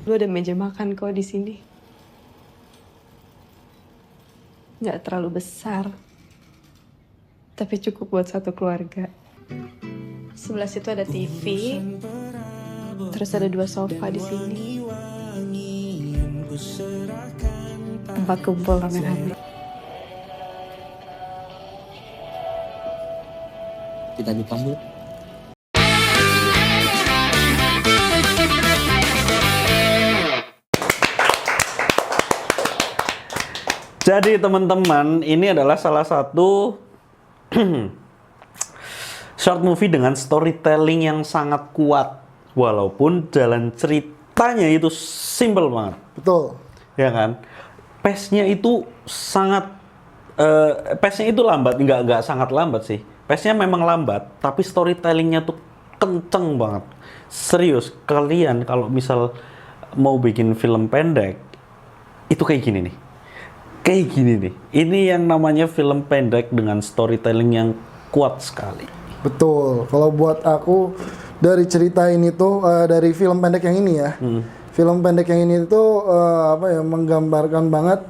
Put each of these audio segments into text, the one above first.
Lu ada meja makan kok di sini. Nggak terlalu besar, tapi cukup buat satu keluarga. Sebelah situ ada TV, terus ada 2 sofa di sini. Tempat kumpul rame-rame. Kita dipanggil. Jadi teman-teman, ini adalah salah satu short movie dengan storytelling yang sangat kuat. Walaupun jalan ceritanya itu simple banget. Betul. Ya kan? Pace-nya itu sangat pace-nya itu lambat, nggak sangat lambat sih. Pace-nya memang lambat, tapi storytelling-nya tuh kenceng banget. Serius, kalian kalau misal mau bikin film pendek, itu kayak gini nih. Kayak gini nih. Ini yang namanya film pendek dengan storytelling yang kuat sekali. Betul. Kalau buat aku dari cerita ini tuh dari film pendek yang ini ya. Film pendek yang ini tuh menggambarkan banget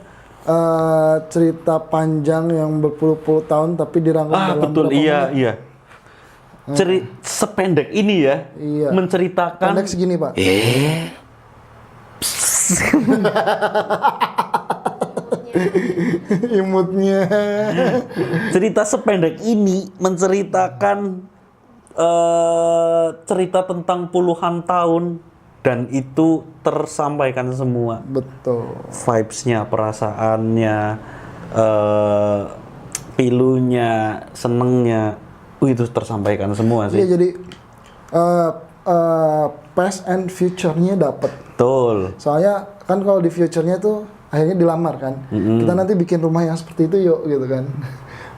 cerita panjang yang berpuluh-puluh tahun tapi dirangkum dalam betul, iya, iya. Sependek ini ya, Iya. menceritakan Pendek segini, Pak. Imutnya. cerita sependek ini menceritakan cerita tentang puluhan tahun dan itu tersampaikan semua. Betul. Vibes-nya, perasaannya, pilunya, senengnya, itu tersampaikan semua sih. Iya, jadi past and future-nya dapet. Betul. Soalnya kan kalau di future-nya tuh akhirnya dilamar kan. Kita nanti bikin rumah yang seperti itu yuk gitu kan.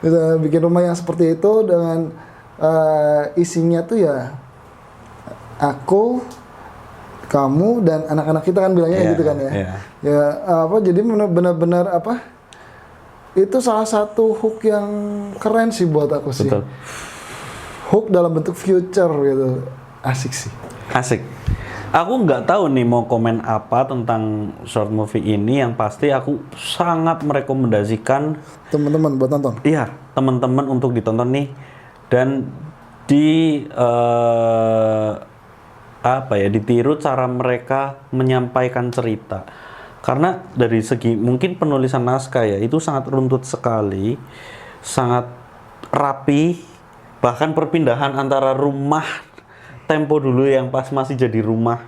Kita bikin rumah yang seperti itu dengan isinya tuh ya aku, kamu dan anak-anak kita kan bilangnya Yeah, gitu kan ya. yeah. Ya jadi benar-benar itu salah satu hook yang keren sih buat aku sih. Betul. Hook dalam bentuk future gitu. Asik sih. Asik. Aku nggak tahu nih mau komen apa tentang short movie ini. Yang pasti aku sangat merekomendasikan Teman-teman buat nonton. iya, teman-teman untuk ditonton nih dan ditiru cara mereka menyampaikan cerita. Karena dari segi mungkin penulisan naskah ya itu sangat runtut sekali, sangat rapi, bahkan perpindahan antara rumah tempo dulu yang pas masih jadi rumah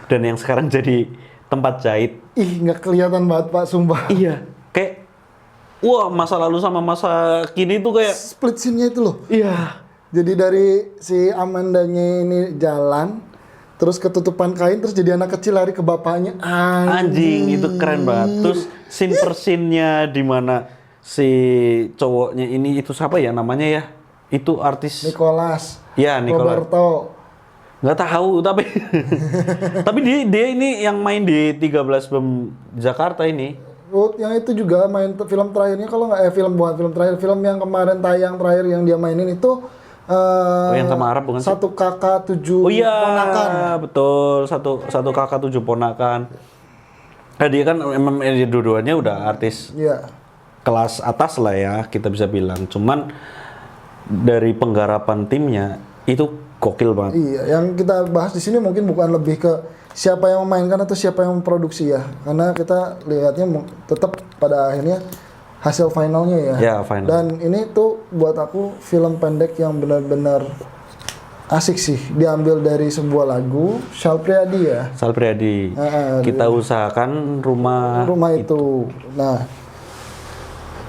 dan yang sekarang jadi tempat jahit. Ih, nggak kelihatan banget Pak, sumpah. Iya, kayak wah, masa lalu sama masa kini tuh kayak Split scene-nya itu loh. iya. Jadi dari si Amandanya ini jalan, terus ketutupan kain, terus jadi anak kecil lari ke bapaknya. Anjing, itu keren banget. Terus scene per scene-nya di mana si cowoknya ini itu siapa ya namanya ya? Itu artis. Nicholas. Ya, Nicholas. Roberto. Nggak tahu tapi tapi dia ini yang main di 13 Bom Jakarta ini. Oh, yang itu juga main film terakhirnya kalau nggak bukan film terakhir, film yang kemarin tayang terakhir yang dia mainin itu yang sama Arab bukan sih? Satu kakak 7 Oh iya, ponakan. betul. Satu kakak 7 ponakan. Nah, dia kan memang dua-duanya udah artis Iya. kelas atas lah ya, kita bisa bilang. Cuman dari penggarapan timnya itu gokil banget. Iya, yang kita bahas di sini mungkin bukan lebih ke siapa yang memainkan atau siapa yang memproduksi ya, karena kita lihatnya tetap pada akhirnya hasil finalnya ya. Ya, final. Dan ini tuh buat aku film pendek yang benar-benar asik sih, diambil dari sebuah lagu Syal Priadi ya. Sal Priadi. Kita usahakan rumah Itu. Nah,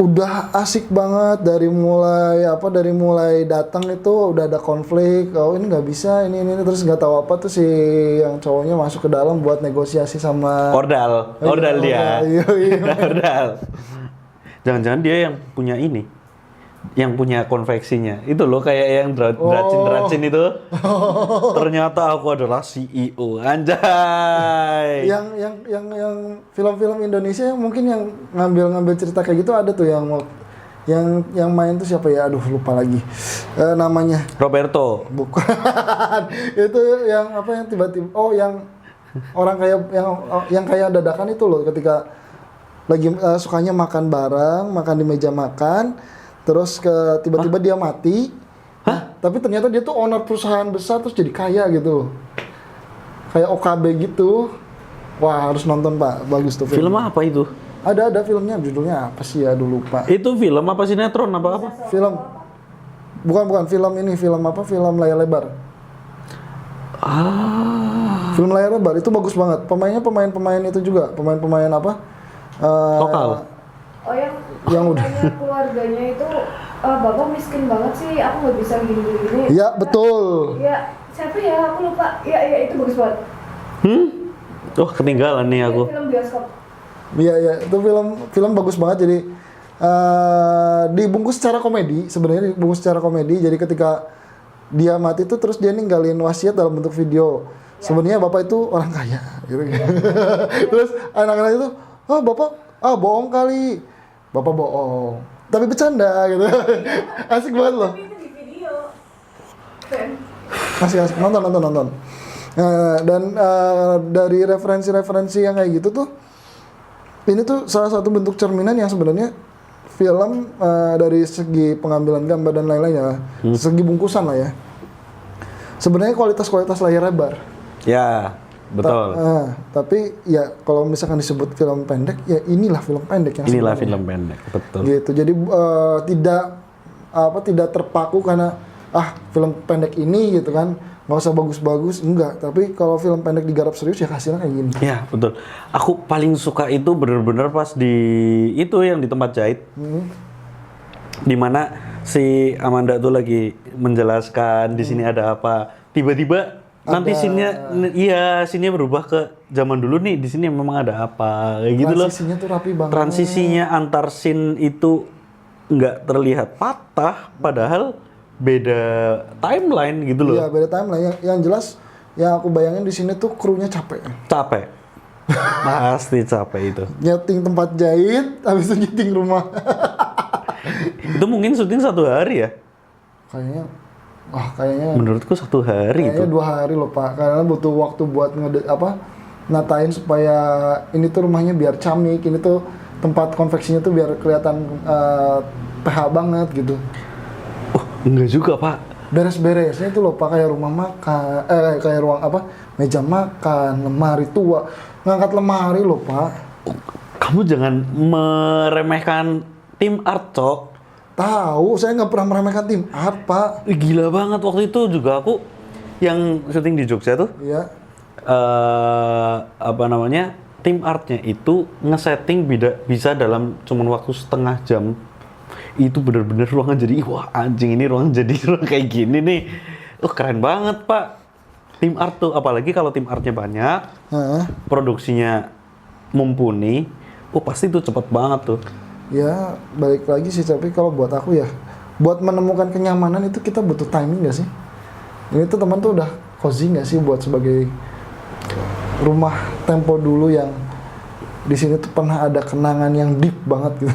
udah asik banget dari mulai datang itu udah ada konflik. Oh ini nggak bisa, ini terus nggak tahu apa tuh si yang cowoknya masuk ke dalam buat negosiasi sama Ordal dia. Iya. Ordal. Jangan-jangan dia yang punya ini, yang punya konveksinya. Itu loh kayak yang Dracin itu. Ternyata aku adalah CEO. Anjay. Yang film-film Indonesia yang mungkin yang ngambil cerita kayak gitu ada tuh yang main tuh siapa ya? Aduh lupa lagi namanya. Roberto. Bukan. Itu yang apa yang tiba-tiba yang Orang kayak yang kayak dadakan itu loh, ketika lagi sukanya makan bareng, makan di meja makan, terus tiba-tiba dia mati. Nah, tapi ternyata dia tuh owner perusahaan besar terus jadi kaya gitu. Kayak OKB gitu. Wah, harus nonton Pak, bagus tuh Film apa itu? Ada filmnya, judulnya apa sih ya, dulu Pak. Itu film apa sinetron apa? Film bukan film ini, film apa? Film layar lebar. Film layar lebar itu bagus banget. Pemainnya pemain itu juga, pemain apa? Lokal. Oh yang udah keluarganya itu bapak miskin banget sih, aku nggak bisa gini-gini. Iya, betul. Ya, siapa ya? Aku lupa. Ya itu bagus banget. Oh, ketinggalan nih aku. Film bioskop. Iya, itu film bagus banget. Jadi dibungkus secara komedi, sebenarnya dibungkus secara komedi. Jadi ketika dia mati tuh terus dia ninggalin wasiat dalam bentuk video. Sebenarnya bapak itu orang kaya, gitu. Terus anak-anak itu, oh bapak, bohong kali, bapak bohong, tapi bercanda gitu. Asik banget loh. Tapi itu di video. Keren. Asik nonton. Dan dari referensi yang kayak gitu tuh, ini tuh salah satu bentuk cerminan yang sebenarnya film dari segi pengambilan gambar dan lain-lain ya, segi bungkusan lah ya. Sebenarnya kualitas layar lebar. Ya, betul. Tapi ya kalau misalkan disebut film pendek, ya inilah film pendek yang Inilah sebenarnya. film pendek, betul. Gitu. Jadi tidak terpaku karena film pendek ini gitu kan, nggak usah bagus-bagus, enggak. Tapi kalau film pendek digarap serius ya hasilnya kayak gini. Ya, betul. Aku paling suka itu bener-bener pas di itu yang di tempat jahit. Dimana si Amanda tuh lagi menjelaskan di sini ada apa. Tiba-tiba nanti scene-nya berubah ke zaman dulu nih. Di sini memang ada apa. Kayak gitu loh. Transisinya tuh rapi banget. Transisinya antar scene itu nggak terlihat patah, padahal beda timeline gitu loh. Iya, beda timeline. Yang jelas yang aku bayangin di sini tuh krunya capek. Capek. Pasti capek itu. Nyeting tempat jahit, habis itu nyeting rumah. Itu mungkin syuting 1 hari ya? Kayaknya Menurutku 1 hari itu. kayaknya 2 hari loh Pak, karena butuh waktu buat natain supaya ini tuh rumahnya biar camik, ini tuh tempat konveksinya tuh biar kelihatan PH banget gitu. Oh, enggak juga Pak. Beres-beresnya itu loh Pak, kayak rumah makan, kayak ruang meja makan, lemari tua, ngangkat lemari loh Pak. Kamu jangan meremehkan tim art, Cok. Tahu, saya nggak pernah meremehkan tim art Pak. Gila banget waktu itu juga aku yang syuting di Jogja tuh. Iya. Tim artnya itu ngesetting bisa dalam cuman waktu setengah jam. Itu bener-bener ruangan jadi, wah anjing ini ruangan jadi ruang kayak gini nih. Keren banget Pak. Tim art tuh, apalagi kalau tim artnya banyak, produksinya mumpuni, pasti itu cepet banget tuh. Ya, balik lagi sih, tapi kalau buat aku ya, buat menemukan kenyamanan itu kita butuh timing nggak sih? Ini tuh teman tuh udah cozy nggak sih buat sebagai rumah tempo dulu yang di sini tuh pernah ada kenangan yang deep banget gitu.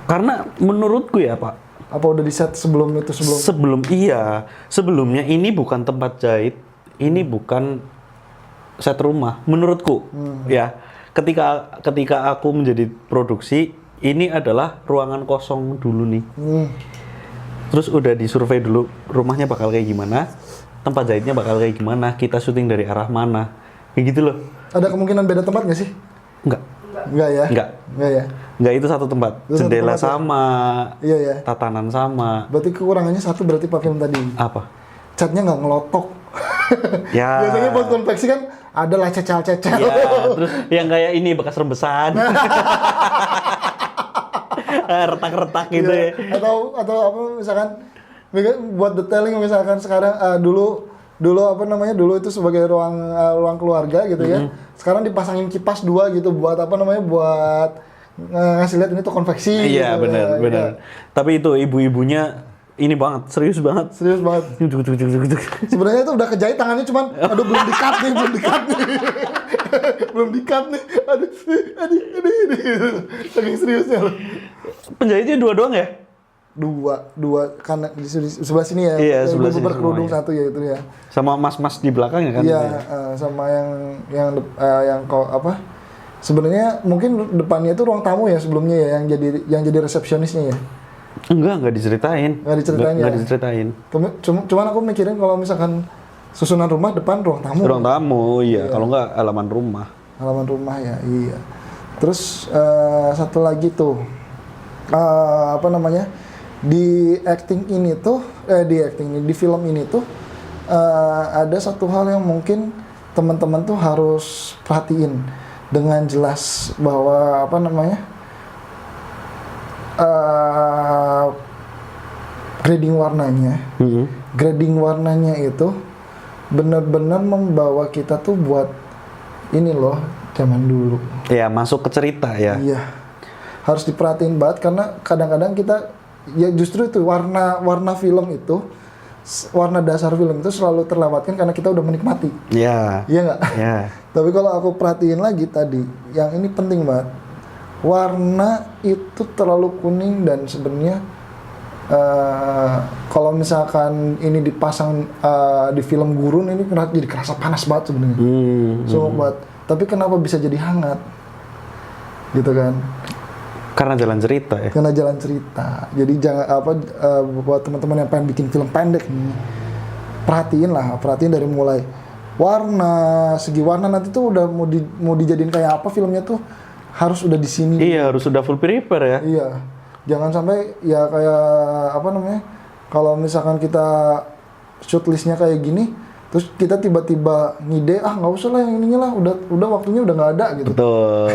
Karena menurutku ya Pak, Apa udah di set sebelum itu? Sebelumnya ini bukan tempat jahit, ini bukan set rumah. Menurutku, ya, ketika aku menjadi produksi, ini adalah ruangan kosong dulu nih. Terus udah disurvei dulu rumahnya bakal kayak gimana, tempat jahitnya bakal kayak gimana, kita syuting dari arah mana, kayak gitu loh. Ada kemungkinan beda tempat nggak sih? Enggak. Enggak ya? Enggak. Enggak ya? Enggak, itu satu tempat. Itu satu Jendela tempat ya? sama, Iya ya. tatanan sama. Berarti kekurangannya satu berarti Pak film tadi. Apa? Catnya nggak ngelotok. Ya. Biasanya buat konveksi kan ada lah cecel-cecel. Ya, terus yang kayak ini bekas rembesan. Retak-retak gitu ya. Atau apa misalkan buat detailing misalkan sekarang dulu dulu itu sebagai ruang keluarga gitu ya. Sekarang dipasangin kipas 2 gitu buat buat ngasih lihat ini tuh konveksi. Iya, gitu, benar. ya. Tapi itu ibu-ibunya ini banget, serius banget. Sebenarnya itu udah kejahit tangannya cuman aduh belum di-cut nih. belum di-cut nih. Aduh. Saking seriusnya loh. Penjahitnya 2 doang ya? dua karena di sebelah sini ya. Iya, yang sebelah ibu sini berkerudung semua, satu ya itu ya. Sama mas-mas di belakangnya kan? Iya, sama yang kau apa? Sebenarnya mungkin depannya itu ruang tamu ya sebelumnya ya yang jadi resepsionisnya ya. Enggak diceritain. Nggak diceritain ya? Nggak diceritain. Cuman aku mikirin kalau misalkan susunan rumah depan ruang tamu. Ruang tamu, iya. Kalau nggak halaman rumah. Halaman rumah ya, iya. Terus satu lagi tuh apa namanya di film ini tuh ada satu hal yang mungkin teman-teman tuh harus perhatiin dengan jelas bahwa apa namanya grading warnanya itu benar-benar membawa kita tuh buat ini loh zaman dulu. Ya, masuk ke cerita ya. Iya. Harus diperhatiin banget karena kadang-kadang kita ya justru itu warna film itu warna dasar film itu selalu terlewatkan karena kita udah menikmati. Iya. Iya nggak? Iya. Tapi kalau aku perhatiin lagi tadi, yang ini penting banget. Warna itu terlalu kuning dan sebenarnya kalau misalkan ini dipasang di film gurun ini jadi kerasa panas banget sebenarnya. Banget. Tapi kenapa bisa jadi hangat? Gitu kan? Karena jalan cerita ya. Karena jalan cerita. Jadi jangan buat teman-teman yang pengen bikin film pendek nih, perhatiin dari mulai segi warna nanti tuh udah mau dijadiin kayak apa filmnya tuh harus udah di sini. Iya, harus sudah full prepare ya. Iya. Jangan sampai ya kayak apa namanya? Kalau misalkan kita shoot listnya kayak gini, terus kita tiba-tiba ngide, nggak usah lah yang ininya lah, udah waktunya udah nggak ada gitu. Betul.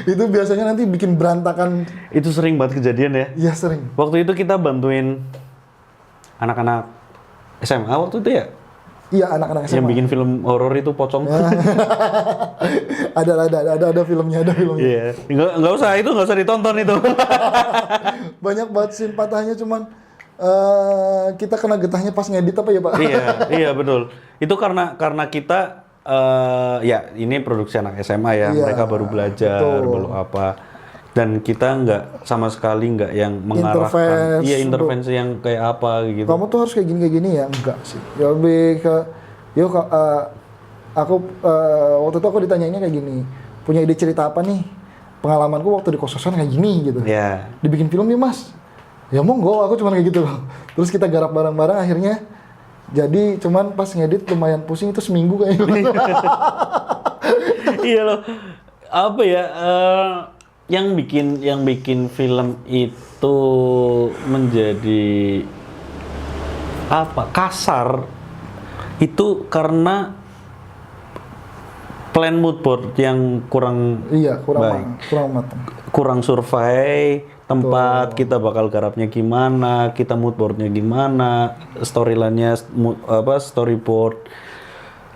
Itu biasanya nanti bikin berantakan. Itu sering banget kejadian ya. Iya sering. Waktu itu kita bantuin anak-anak SMA waktu itu ya. Iya, anak-anak SMA. Yang bikin film horor itu pocong. ada filmnya. Iya. Nggak usah ditonton itu. Banyak banget scene patahnya, cuman kita kena getahnya pas ngedit apa ya Pak? Iya betul. Itu karena kita ya ini produksi anak SMA ya, iya, mereka baru belajar, baru apa. Dan kita sama sekali nggak yang mengarahkan, intervensi yang kayak apa gitu. Kamu tuh harus kayak gini ya, enggak sih. Ya lebih ke, aku waktu itu aku ditanyainnya kayak gini, punya ide cerita apa nih? Pengalamanku waktu di kos-kosan kayak gini gitu. Yeah. Dibikin film ya Mas? Ya monggo, aku cuma kayak gitu loh. Terus kita garap bareng-bareng akhirnya. Jadi cuman pas ngedit lumayan pusing itu seminggu kayaknya. Iya loh. Apa ya? Yang bikin film itu menjadi kasar itu karena plan mood board yang kurang baik, kurang survei tempat. Kita bakal garapnya gimana, kita mood boardnya gimana, storyline-nya storyboard.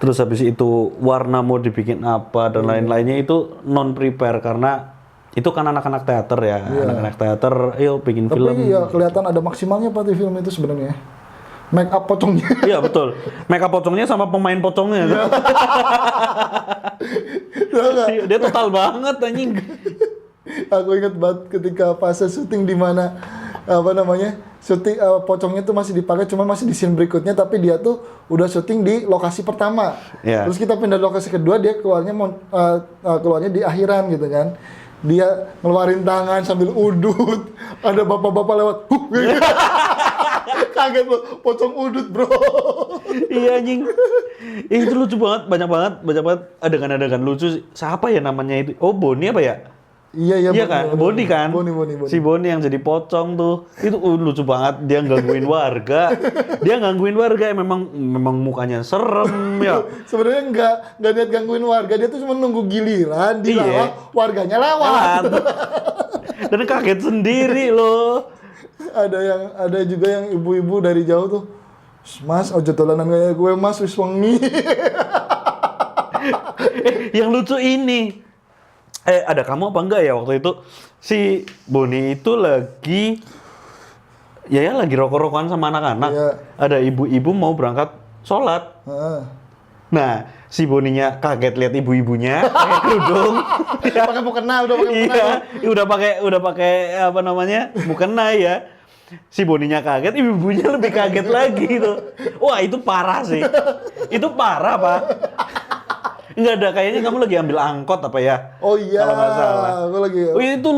Terus habis itu warna mau dibikin apa dan lain-lainnya itu non prepare karena itu kan anak-anak teater ya, anak-anak teater, ayo bikin film. Tapi ya kelihatan ada maksimalnya Pak di film itu sebenarnya. Make up pocongnya. Iya betul, make up pocongnya sama pemain pocongnya. Dia total banget anjing. Aku ingat banget ketika fase syuting di mana syuting pocongnya tuh masih dipakai, cuma masih di scene berikutnya, tapi dia tuh udah syuting di lokasi pertama. Yeah. Terus kita pindah lokasi kedua, dia keluarnya di akhiran gitu kan. Dia ngeluarin tangan sambil udut, ada bapak-bapak lewat, kaget lo, pocong udut bro. Iya anjing, itu lucu banget, banyak banget adegan-adegan lucu. Siapa ya namanya itu? Oh Boni apa ya? Iya kan, Boni kan. Boni. Si Boni yang jadi pocong tuh, itu lucu banget. Dia gangguin warga, memang mukanya serem ya. Sebenarnya nggak niat gangguin warga, dia tuh cuma nunggu giliran dilawak, warganya lewat. Dan kaget sendiri loh. Ada juga yang ibu-ibu dari jauh tuh, Mas, ojo dolanan kayak gue Mas, wis wengi. Yang lucu ini. Ada kamu apa enggak ya waktu itu? Si Boni itu lagi rokok-rokokan sama anak-anak. Yeah. Ada ibu-ibu mau berangkat sholat. Nah, si Boninya kaget lihat ibu-ibunya pakai kerudung. Pakai mukena, udah pakai mukena. Iya, udah pakai mukena ya. si Boninya kaget, ibunya lebih kaget lagi itu. Wah itu parah sih. Itu parah Pak. Nggak ada, kayaknya kamu lagi ambil angkot apa ya? Oh iya, kalau nggak salah. aku lagi. Oh, itu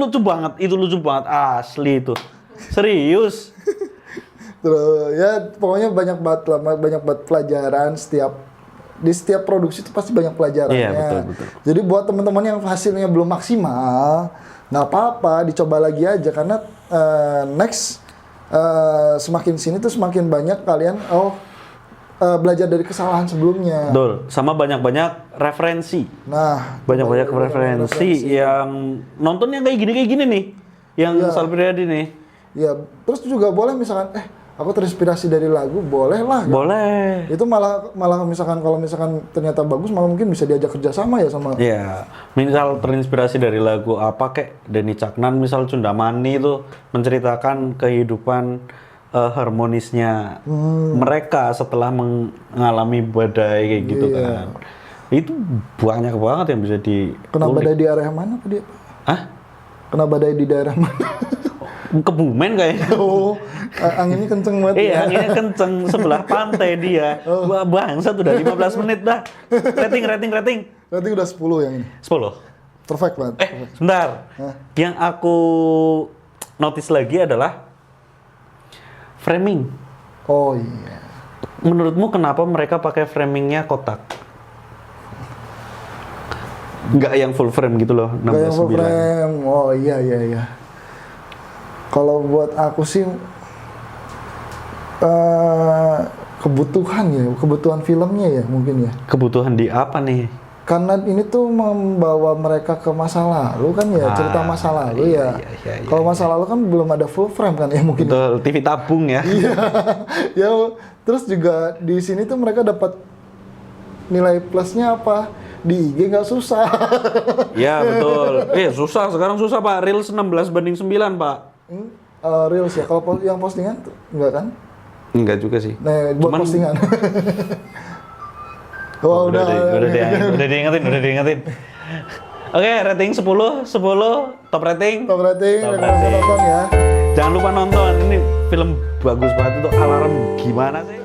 lucu banget asli itu. Serius. Terus ya pokoknya banyak banget pelajaran di setiap produksi itu pasti banyak pelajarannya. Iya, betul. Jadi buat teman-teman yang hasilnya belum maksimal, nggak apa-apa, dicoba lagi aja karena next semakin sini tuh semakin banyak kalian belajar dari kesalahan sebelumnya. Betul, sama banyak-banyak referensi. Nah, Banyak-banyak referensi yang nonton yang kayak gini nih. Yang Sal Priadi nih. Ya, terus juga boleh misalkan aku terinspirasi dari lagu, boleh lah. Kan? Boleh. Itu malah misalkan kalau misalkan ternyata bagus malah mungkin bisa diajak kerjasama ya sama. Iya, misal terinspirasi dari lagu apa kek Denny Caknan misal Cundamani itu menceritakan kehidupan harmonisnya mereka setelah mengalami badai kayak gitu kan. Itu banyak banget yang bisa Kena badai di area mana Pak dia? Hah? Kena badai di daerah mana? Kebumen kayaknya. Oh, anginnya kenceng banget. Iya, anginnya kenceng sebelah pantai dia. Wah, bangsa tuh udah 15 menit dah. Rating. Berarti udah 10 yang ini. 10. Perfect banget. Sebentar. Yang aku notice lagi adalah framing. Oh iya. Menurutmu kenapa mereka pakai framingnya kotak? Nggak yang full frame gitu loh, 16:9. Kayak full frame. Oh iya. Kalau buat aku sih kebutuhan filmnya ya mungkin ya. Kebutuhan di apa nih? Karena ini tuh membawa mereka ke masa lalu kan ya, cerita masa lalu iya. Kalau masa lalu kan belum ada full frame kan ya mungkin. Betul, TV tabung ya. Iya. Ya, terus juga di sini tuh mereka dapat nilai plusnya apa? Di IG nggak susah. Iya, betul. Susah, sekarang susah Pak. Reels 16:9 Pak. Reels ya, kalau yang postingan tuh enggak kan? Enggak juga sih. Nah, buat postingan. Udah diingetin. Oke, rating 10, top rating. Top rating, rekomendasi nonton ya. Jangan lupa nonton, ini film bagus banget itu. Alarm gimana sih?